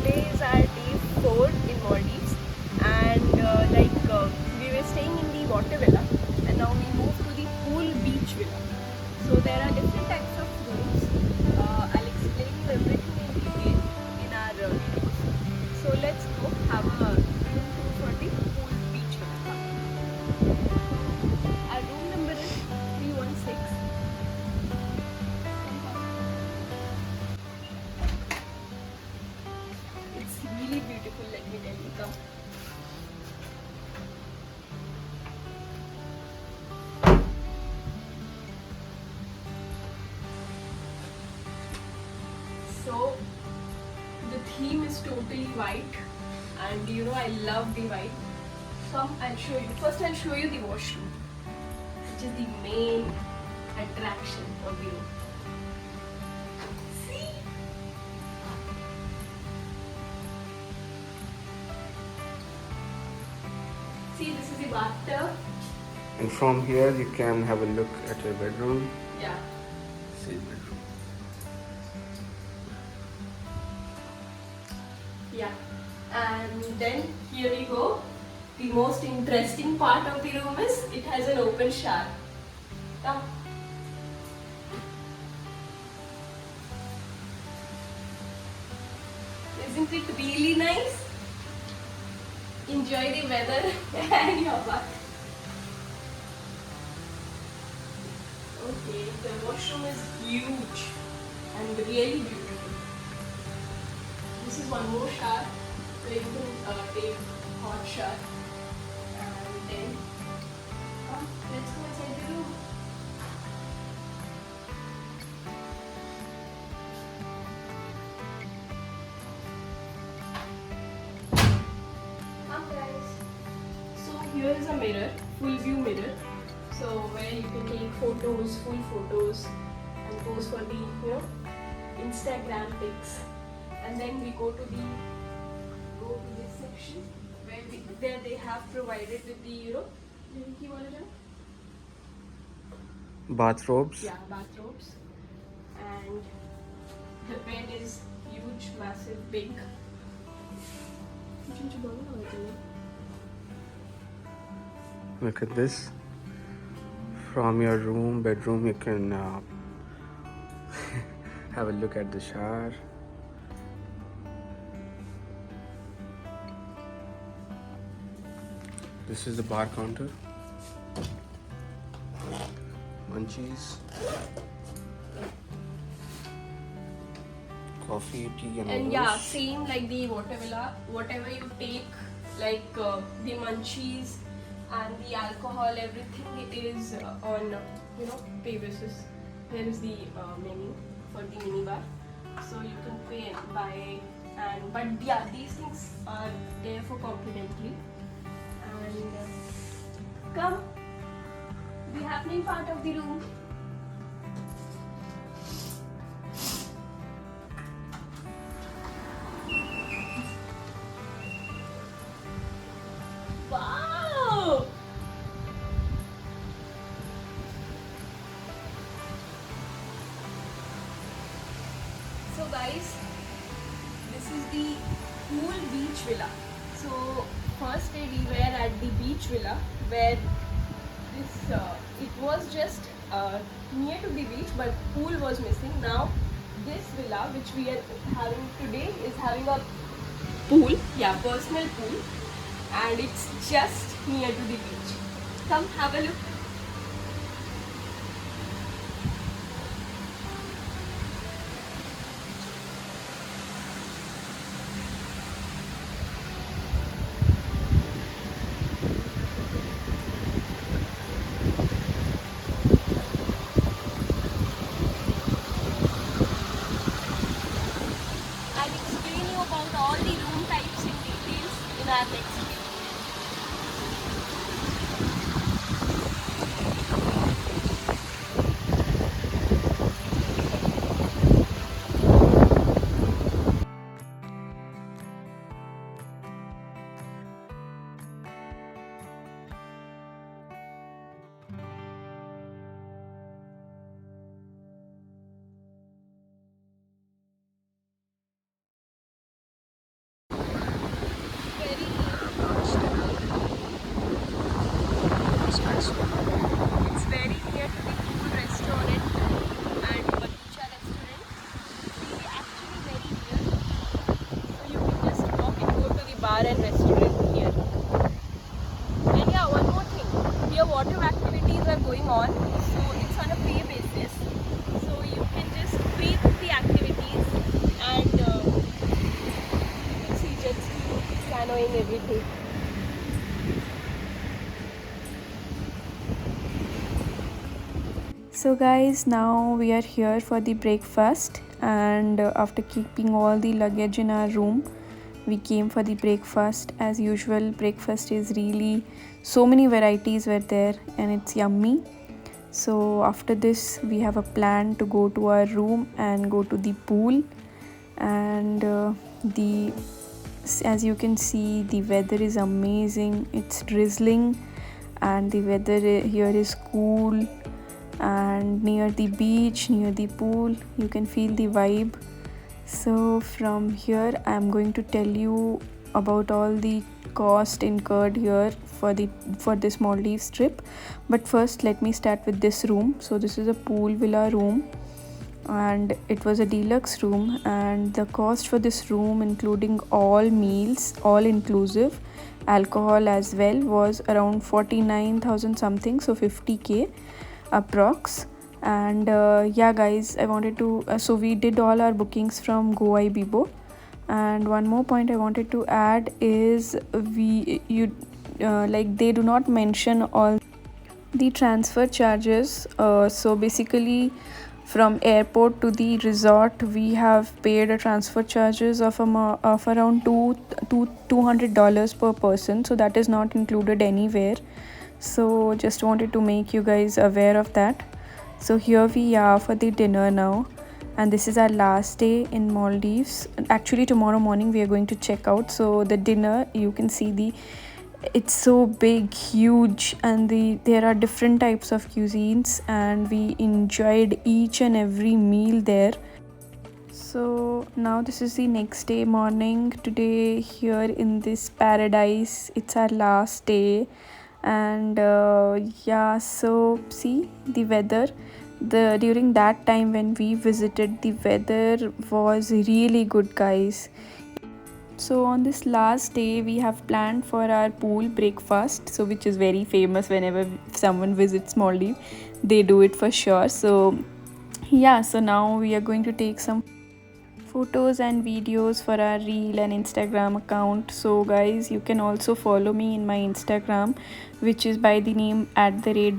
today is our day 4 in Maldives, and we were staying in the water villa, and now we move to the pool beach villa. So there are different types of rooms. I'll explain you everything in detail in our videos. So let's go have a room tour for the pool beach villa. Our room number is 316. It's really beautiful, let me tell you. Come. So the theme is totally white, and you know I love the white. Come, I'll show you. First, I'll show you the washroom, which is the main attraction of the room. See? See, this is the bathtub. And from here you can have a look at your bedroom. Yeah. See the bedroom. Yeah. And then here we go. The most interesting part of the room is it has an open shower. Come. Isn't it really nice? Enjoy the weather and your bath. Okay, the washroom is huge and really beautiful. This is one more shower where you can take hot shower. And then, come, let's go inside the room. Come guys. So here is a mirror, full view mirror. So where you can take photos, full photos, and pose for the Instagram pics. And then we go to this section where they have provided with the Bathrobes. yeah, bathrobes, and the bed is huge, massive, big. Look at this. From your bedroom, you can have a look at the shower. This is the bar counter. Munchies. Coffee, tea, And others. yeah, same like the water villa, whatever you take, like the munchies and the alcohol, everything it is on pay basis. Here is the menu for the minibar, so you can pay and buy. And but yeah, these things are there for complimentary. And come, the happening part of the room. Wow! So guys, this is the pool beach villa. So first day we were at the beach villa where this it was just near to the beach, but pool was missing. Now this villa which we are having today is having a pool, yeah, personal pool, and it's just near to the beach. Come have a look. I'll explain you about all the room types in details in our next video. bar and restaurant here. And yeah, one more thing, here water activities are going on, so it's on a pay basis, so you can just pre-book the activities and you can see jet ski, canoeing, everything. So guys, now we are here for the breakfast, and after keeping all the luggage in our room, we came for the breakfast. As usual, breakfast is really, so many varieties were there and it's yummy. So after this we have a plan to go to our room and go to the pool, and the as you can see, the weather is amazing. It's drizzling and the weather here is cool, and near the beach, near the pool, you can feel the vibe. So from here I'm going to tell you about all the cost incurred here for this Maldives trip. But first let me start with this room. So this is a pool villa room, and it was a deluxe room, and the cost for this room, including all meals, all inclusive, alcohol as well, was around 49,000 something, so 50k approx. And yeah guys, I wanted to so we did all our bookings from Goa Bibo. And one more point I wanted to add is like they do not mention all the transfer charges. So basically from airport to the resort we have paid a transfer charges of around $200 per person, so that is not included anywhere. So just wanted to make you guys aware of that. So here we are for the dinner now, and this is our last day in Maldives. Actually tomorrow morning we are going to check out. So the dinner, you can see it's so big, huge, and there are different types of cuisines, and we enjoyed each and every meal there. So now this is the next day morning. Today here in this paradise, it's our last day. And yeah, so see the weather, during that time when we visited, the weather was really good guys. So on this last day we have planned for our pool breakfast, so which is very famous. Whenever someone visits Maldives, they do it for sure. So yeah, so now we are going to take some photos and videos for our reel and Instagram account. So guys, you can also follow me in my Instagram, which is by the name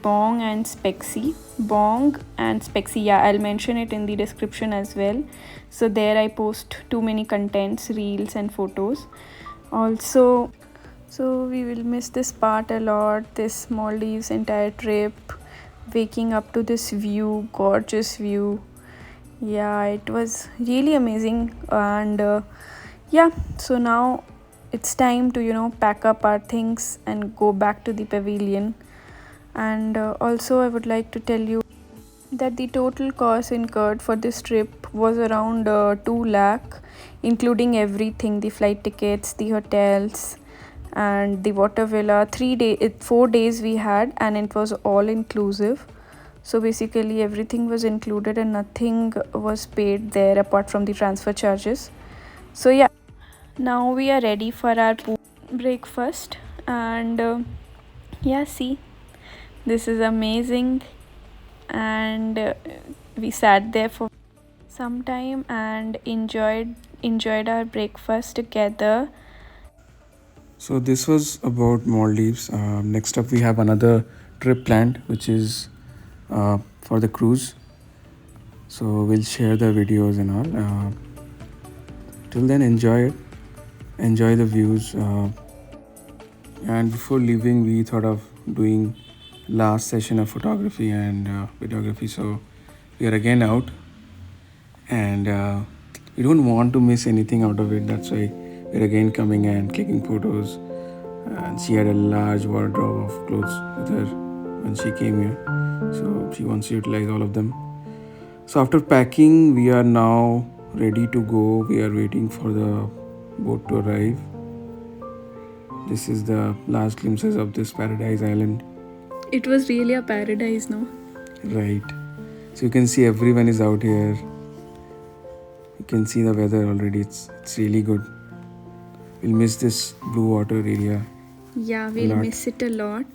@bong and spexy. Bong and spexy, yeah, I'll mention it in the description as well. So there I post too many contents, reels and photos also. So we will miss this part a lot, this Maldives entire trip, waking up to this view, gorgeous view. Yeah, it was really amazing. And yeah, so now it's time to pack up our things and go back to the pavilion. And also I would like to tell you that the total cost incurred for this trip was around 2 lakh, including everything, the flight tickets, the hotels, and the water villa. 4 days we had, and it was all inclusive. So basically everything was included and nothing was paid there apart from the transfer charges. So yeah, now we are ready for our breakfast. And yeah, see, this is amazing. And we sat there for some time and enjoyed our breakfast together. So this was about Maldives. Next up we have another trip planned, which is for the cruise. So we'll share the videos and all. Till then, enjoy it. Enjoy the views. And before leaving, we thought of doing last session of photography and videography. So we are again out, and we don't want to miss anything out of it. That's why we're again coming and clicking photos. And she had a large wardrobe of clothes with her when she came here, so she wants to utilize all of them. So after packing, we are now ready to go. We are waiting for the boat to arrive. This is the last glimpses of this paradise island. It was really a paradise, no? Right. So you can see everyone is out here. You can see the weather already. It's really good. we'll miss this blue water area. Yeah, we'll lot. miss it a lot.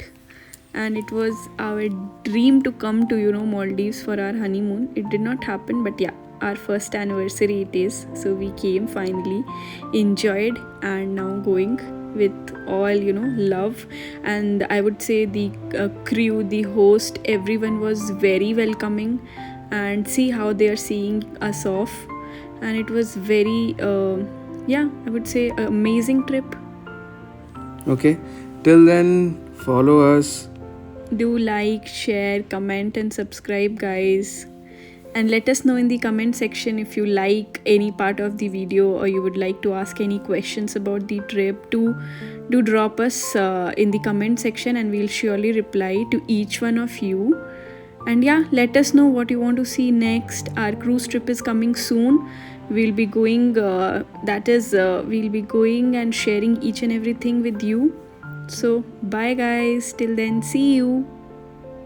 And it was our dream to come to, Maldives for our honeymoon. It did not happen, but yeah, our first anniversary it is. So we came finally, enjoyed, and now going with all, love. And I would say the crew, the host, everyone was very welcoming. And see how they are seeing us off. And it was very, I would say, amazing trip. Okay, till then, follow us. Do like, share, comment, and subscribe, guys. And let us know in the comment section if you like any part of the video or you would like to ask any questions about the trip. Do drop us in the comment section, and we'll surely reply to each one of you. And yeah, let us know what you want to see next. Our cruise trip is coming soon. We'll be going we'll be going and sharing each and everything with you. So bye guys, till then, see you.